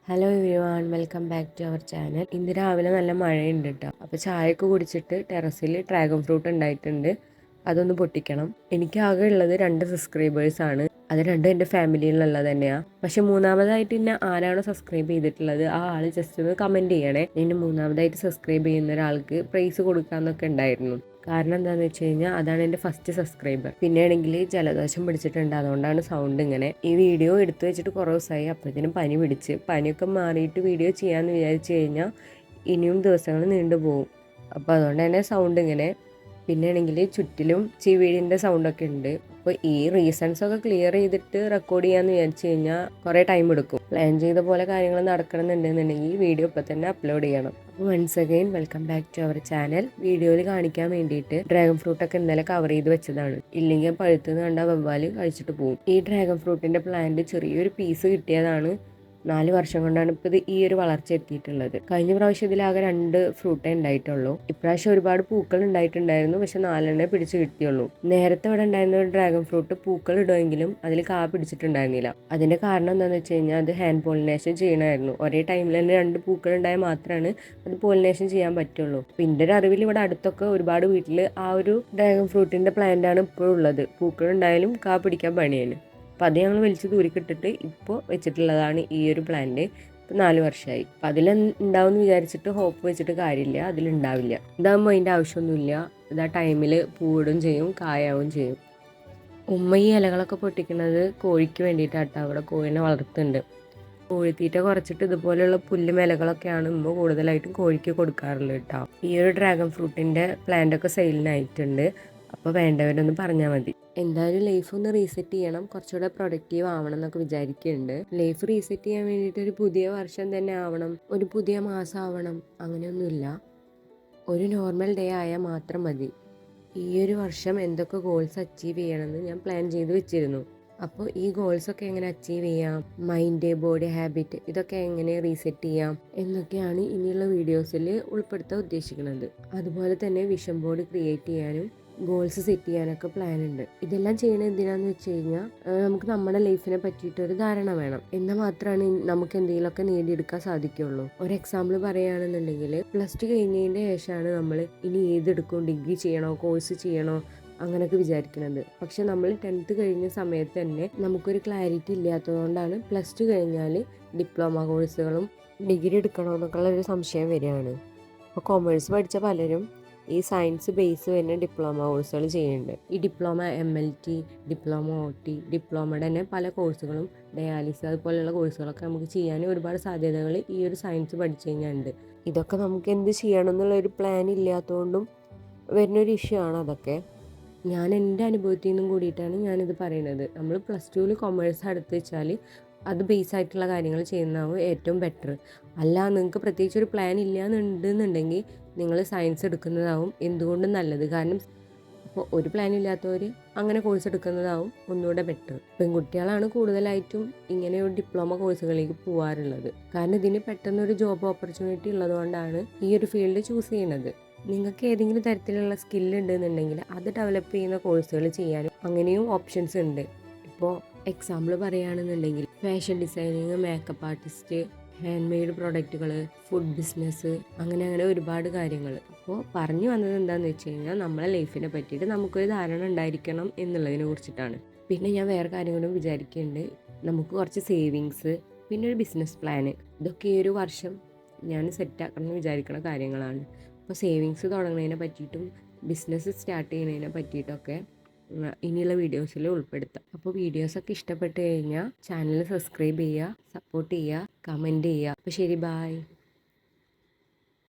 Hello everyone, welcome back to our channel. ഇന്ന് രാവിലെ നല്ല മഴയുണ്ട് കേട്ടോ. അപ്പോൾ ചായയൊക്കെ കുടിച്ചിട്ട് ടെറസിൽ ഡ്രാഗൺ ഫ്രൂട്ട് ഉണ്ടായിട്ടുണ്ട്. അതൊന്ന് പൊട്ടിക്കണം. എനിക്ക് ആകെ ഉള്ളത് 2 സബ്സ്ക്രൈബേഴ്സാണ്. അത് രണ്ടും എൻ്റെ ഫാമിലിയിലുള്ളത് തന്നെയാണ്. പക്ഷെ മൂന്നാമതായിട്ട് പിന്നെ ആരാണോ സബ്സ്ക്രൈബ് ചെയ്തിട്ടുള്ളത് ആ ആൾ ജസ്റ്റ് ഒന്ന് കമൻറ്റ് ചെയ്യണേ. ഇനി മൂന്നാമതായിട്ട് സബ്സ്ക്രൈബ് ചെയ്യുന്ന ഒരാൾക്ക് പ്രൈസ് കൊടുക്കാമെന്നൊക്കെ ഉണ്ടായിരുന്നു. കാരണം എന്താണെന്ന് വെച്ച് കഴിഞ്ഞാൽ അതാണ് എൻ്റെ ഫസ്റ്റ് സബ്സ്ക്രൈബർ. പിന്നെയാണെങ്കിൽ ജലദോഷം പിടിച്ചിട്ടുണ്ട്, അതുകൊണ്ടാണ് സൗണ്ട് ഇങ്ങനെ. ഈ വീഡിയോ എടുത്തു വെച്ചിട്ട് കുറേ ദിവസമായി. അപ്പോഴത്തേനും പനി പിടിച്ച്, പനിയൊക്കെ മാറിയിട്ട് വീഡിയോ ചെയ്യാമെന്ന് വിചാരിച്ചു കഴിഞ്ഞാൽ ഇനിയും ദിവസങ്ങൾ നീണ്ടുപോകും. അപ്പോൾ അതുകൊണ്ട് തന്നെ സൗണ്ട് ഇങ്ങനെ. പിന്നെയാണെങ്കിൽ ചുറ്റിലും ചീവീടിൻ്റെ സൗണ്ടൊക്കെ ഉണ്ട്. അപ്പോൾ ഈ റീസൺസ് ഒക്കെ ക്ലിയർ ചെയ്തിട്ട് റെക്കോർഡ് ചെയ്യാമെന്ന് വിചാരിച്ചു കഴിഞ്ഞാൽ കുറേ ടൈം എടുക്കും. പ്ലാൻ ചെയ്ത പോലെ കാര്യങ്ങൾ നടക്കണമെന്നുണ്ടെന്നുണ്ടെങ്കിൽ ഈ വീഡിയോ ഇപ്പോൾ തന്നെ അപ്ലോഡ് ചെയ്യണം. അപ്പോൾ once again welcome back to our channel. വീഡിയോയിൽ കാണിക്കാൻ വേണ്ടിയിട്ട് ഡ്രാഗൺ ഫ്രൂട്ടൊക്കെ ഇന്നലെ കവർ ചെയ്ത് വെച്ചതാണ്. ഇല്ലെങ്കിൽ പഴുത്തുനിന്ന് കണ്ടാൽ വവ്വാല് കഴിച്ചിട്ട് പോകും. ഈ ഡ്രാഗൺ ഫ്രൂട്ടിൻ്റെ പ്ലാന്റ് ചെറിയൊരു പീസ് കിട്ടിയതാണ്. 4 വർഷം കൊണ്ടാണ് ഇപ്പോൾ ഇത് ഈ ഒരു വളർച്ച എത്തിയിട്ടുള്ളത്. കഴിഞ്ഞ പ്രാവശ്യം ഇതിലാകെ 2 ഫ്രൂട്ടേ ഉണ്ടായിട്ടുള്ളൂ. ഇപ്രാവശ്യം ഒരുപാട് പൂക്കൾ ഉണ്ടായിട്ടുണ്ടായിരുന്നു, പക്ഷെ 4 പിടിച്ച് കിട്ടിയുള്ളൂ. നേരത്തെ ഇവിടെ ഉണ്ടായിരുന്ന ഒരു ഡ്രാഗൺ ഫ്രൂട്ട് പൂക്കൾ ഇടുമെങ്കിലും അതിൽ കാ പിടിച്ചിട്ടുണ്ടായിരുന്നില്ല. അതിന്റെ കാരണം എന്താണെന്ന് വെച്ച് കഴിഞ്ഞാൽ അത് ഹാൻഡ് പോളിനേഷൻ ചെയ്യണമായിരുന്നു. ഒരേ ടൈമിൽ തന്നെ 2 പൂക്കൾ ഉണ്ടായാൽ മാത്രമാണ് അത് പോളിനേഷൻ ചെയ്യാൻ പറ്റുള്ളൂ. പിന്നെ ഒരു അറിവിൽ ഇവിടെ അടുത്തൊക്കെ ഒരുപാട് വീട്ടിൽ ആ ഒരു ഡ്രാഗൺ ഫ്രൂട്ടിന്റെ പ്ലാന്റ് ആണ് ഇപ്പോൾ ഉള്ളത്. പൂക്കൾ ഉണ്ടായാലും കാ പിടിക്കാൻ പണിയാണ്. അപ്പം അത് ഞങ്ങൾ വലിച്ച് ദൂരിക്കിട്ടിട്ട് ഇപ്പോൾ വെച്ചിട്ടുള്ളതാണ് ഈ ഒരു പ്ലാന്റ്. ഇപ്പം 4 വർഷമായി. അപ്പം അതിലുണ്ടാവും എന്ന് വിചാരിച്ചിട്ട് ഹോപ്പ് വെച്ചിട്ട് കാര്യമില്ല, അതിലുണ്ടാവില്ല. ഇതാകുമ്പോൾ അതിൻ്റെ ആവശ്യമൊന്നുമില്ല. ഇതാ ടൈമിൽ പൂവിടും ചെയ്യും, കായാവും ചെയ്യും. ഉമ്മ ഈ ഇലകളൊക്കെ പൊട്ടിക്കുന്നത് കോഴിക്ക് വേണ്ടിയിട്ടാട്ടോ. അവിടെ കോഴിനെ വളർത്തുന്നുണ്ട്. കോഴിത്തീറ്റ കുറച്ചിട്ട് ഇതുപോലെയുള്ള പുല്ല് ഇലകളൊക്കെയാണ് ഉമ്മ കൂടുതലായിട്ടും കോഴിക്ക് കൊടുക്കാറുള്ളത് കേട്ടോ. ഈ ഒരു ഡ്രാഗൺ ഫ്രൂട്ടിൻ്റെ പ്ലാന്റൊക്കെ സെയിലിനായിട്ടുണ്ട്. അപ്പോൾ വേണ്ടവരൊന്ന് പറഞ്ഞാൽ മതി. എന്തായാലും ലൈഫ് ഒന്ന് റീസെറ്റ് ചെയ്യണം, കുറച്ചുകൂടെ പ്രൊഡക്റ്റീവ് ആവണം എന്നൊക്കെ വിചാരിക്കുന്നുണ്ട്. ലൈഫ് റീസെറ്റ് ചെയ്യാൻ വേണ്ടിയിട്ട് ഒരു പുതിയ വർഷം തന്നെ ആവണം, ഒരു പുതിയ മാസം ആവണം, അങ്ങനെയൊന്നുമില്ല. ഒരു നോർമൽ ഡേ ആയാൽ മാത്രം മതി. ഈ ഒരു വർഷം എന്തൊക്കെ ഗോൾസ് അച്ചീവ് ചെയ്യണമെന്ന് ഞാൻ പ്ലാൻ ചെയ്ത് വെച്ചിരുന്നു. അപ്പോൾ ഈ ഗോൾസൊക്കെ എങ്ങനെ അച്ചീവ് ചെയ്യാം, മൈൻഡ്, ബോഡി ഹാബിറ്റ്, ഇതൊക്കെ എങ്ങനെ റീസെറ്റ് ചെയ്യാം എന്നൊക്കെയാണ് ഇനിയുള്ള വീഡിയോസിൽ ഉൾപ്പെടുത്താൻ ഉദ്ദേശിക്കുന്നത്. അതുപോലെ തന്നെ വിഷൻ ബോർഡ് ക്രിയേറ്റ് ചെയ്യാനും ഗോൾസ് സെറ്റ് ചെയ്യാനൊക്കെ പ്ലാൻ ഉണ്ട്. ഇതെല്ലാം ചെയ്യണത് എന്തിനാന്ന് വെച്ച് കഴിഞ്ഞാൽ നമുക്ക് നമ്മുടെ ലൈഫിനെ പറ്റിയിട്ട് ഒരു ധാരണ വേണം. എന്നാൽ മാത്രമാണ് നമുക്ക് എന്തെങ്കിലുമൊക്കെ നേടിയെടുക്കാൻ സാധിക്കുള്ളൂ. ഒരു എക്സാമ്പിൾ പറയുകയാണെന്നുണ്ടെങ്കിൽ +2 കഴിഞ്ഞതിൻ്റെ ശേഷമാണ് നമ്മൾ ഇനി ഏതെടുക്കും, ഡിഗ്രി ചെയ്യണോ, കോഴ്സ് ചെയ്യണോ, അങ്ങനെയൊക്കെ വിചാരിക്കുന്നത്. പക്ഷെ നമ്മൾ 10th കഴിഞ്ഞ സമയത്ത് തന്നെ നമുക്കൊരു ക്ലാരിറ്റി ഇല്ലാത്തതുകൊണ്ടാണ് +2 കഴിഞ്ഞാൽ ഡിപ്ലോമ കോഴ്സുകളും ഡിഗ്രി എടുക്കണമെന്നൊക്കെയുള്ള ഒരു സംശയം വരികയാണ്. അപ്പോൾ കൊമേഴ്സ് പഠിച്ച പലരും ഈ സയൻസ് ബേസ് തന്നെ ഡിപ്ലോമ കോഴ്സുകൾ ചെയ്യുന്നുണ്ട്. ഈ ഡിപ്ലോമ MLT, ഡിപ്ലോമ OT, ഡിപ്ലോമയുടെ തന്നെ പല കോഴ്സുകളും, ഡയാലിസിസ് അതുപോലെയുള്ള കോഴ്സുകളൊക്കെ നമുക്ക് ചെയ്യാൻ ഒരുപാട് സാധ്യതകൾ ഈ ഒരു സയൻസ് പഠിച്ചു കഴിഞ്ഞാൽ ഉണ്ട്. ഇതൊക്കെ നമുക്ക് എന്ത് ചെയ്യണം എന്നുള്ളൊരു പ്ലാൻ ഇല്ലാത്തതുകൊണ്ടും വരുന്നൊരു ഇഷ്യൂ ആണ് അതൊക്കെ. ഞാൻ എൻ്റെ അനുഭവത്തിൽ നിന്നും കൂടിയിട്ടാണ് ഞാനിത് പറയുന്നത്. നമ്മൾ +2 കൊമേഴ്സ് എടുത്ത് വെച്ചാൽ അത് ബേസ് ആയിട്ടുള്ള കാര്യങ്ങൾ ചെയ്യുന്നതാവും ഏറ്റവും ബെറ്റർ. അല്ല നിങ്ങൾക്ക് പ്രത്യേകിച്ച് ഒരു പ്ലാൻ ഇല്ലയെന്നുണ്ടെന്നുണ്ടെങ്കിൽ നിങ്ങൾ സയൻസ് എടുക്കുന്നതാവും എന്തുകൊണ്ടും നല്ലത്. കാരണം അപ്പോൾ ഒരു പ്ലാൻ ഇല്ലാത്തവർ അങ്ങനെ കോഴ്സ് എടുക്കുന്നതാവും ഒന്നുകൂടെ ബെറ്റർ. പെൺകുട്ടികളാണ് കൂടുതലായിട്ടും ഇങ്ങനെ ഒരു ഡിപ്ലോമ കോഴ്സുകളിലേക്ക് പോകാറുള്ളത്. കാരണം ഇതിന് പെട്ടെന്നൊരു ജോബ് ഓപ്പർച്യൂണിറ്റി ഉള്ളതുകൊണ്ടാണ് ഈ ഒരു ഫീൽഡ് ചൂസ് ചെയ്യുന്നത്. നിങ്ങൾക്ക് ഏതെങ്കിലും തരത്തിലുള്ള സ്കില്ല് ഉണ്ടെന്നുണ്ടെങ്കിൽ അത് ഡെവലപ്പ് ചെയ്യുന്ന കോഴ്സുകൾ ചെയ്യാനും അങ്ങനെയും ഓപ്ഷൻസ് ഉണ്ട്. ഇപ്പോൾ എക്സാമ്പിൾ പറയുകയാണെന്നുണ്ടെങ്കിൽ fashion designing, makeup artist, hand made പ്രൊഡക്റ്റുകൾ, ഫുഡ് ബിസിനസ്, അങ്ങനെ ഒരുപാട് കാര്യങ്ങൾ. അപ്പോൾ പറഞ്ഞു വന്നത് എന്താണെന്ന് വെച്ച് കഴിഞ്ഞാൽ നമ്മളെ ലൈഫിനെ പറ്റിയിട്ട് നമുക്കൊരു ധാരണ ഉണ്ടായിരിക്കണം എന്നുള്ളതിനെ കുറിച്ചിട്ടാണ്. പിന്നെ ഞാൻ വേറെ കാര്യങ്ങളും വിചാരിക്കുന്നുണ്ട്. നമുക്ക് കുറച്ച് സേവിങ്സ്, പിന്നെ ഒരു ബിസിനസ് പ്ലാന്, ഇതൊക്കെ ഈ ഒരു വർഷം ഞാൻ സെറ്റാക്കണം എന്ന് വിചാരിക്കുന്ന കാര്യങ്ങളാണ്. അപ്പോൾ സേവിങ്സ് തുടങ്ങുന്നതിനെ പറ്റിയിട്ടും ബിസിനസ് സ്റ്റാർട്ട് ചെയ്യുന്നതിനെ പറ്റിയിട്ടൊക്കെ ഇനിയുള്ള വീഡിയോസിൽ ഉൾപ്പെടുത്താം. അപ്പോൾ വീഡിയോസൊക്കെ ഇഷ്ടപ്പെട്ട് കഴിഞ്ഞാൽ ചാനൽ സബ്സ്ക്രൈബ് ചെയ്യുക, സപ്പോർട്ട് ചെയ്യുക, കമൻറ്റ് ചെയ്യുക. അപ്പോൾ ശരി, ബായ്.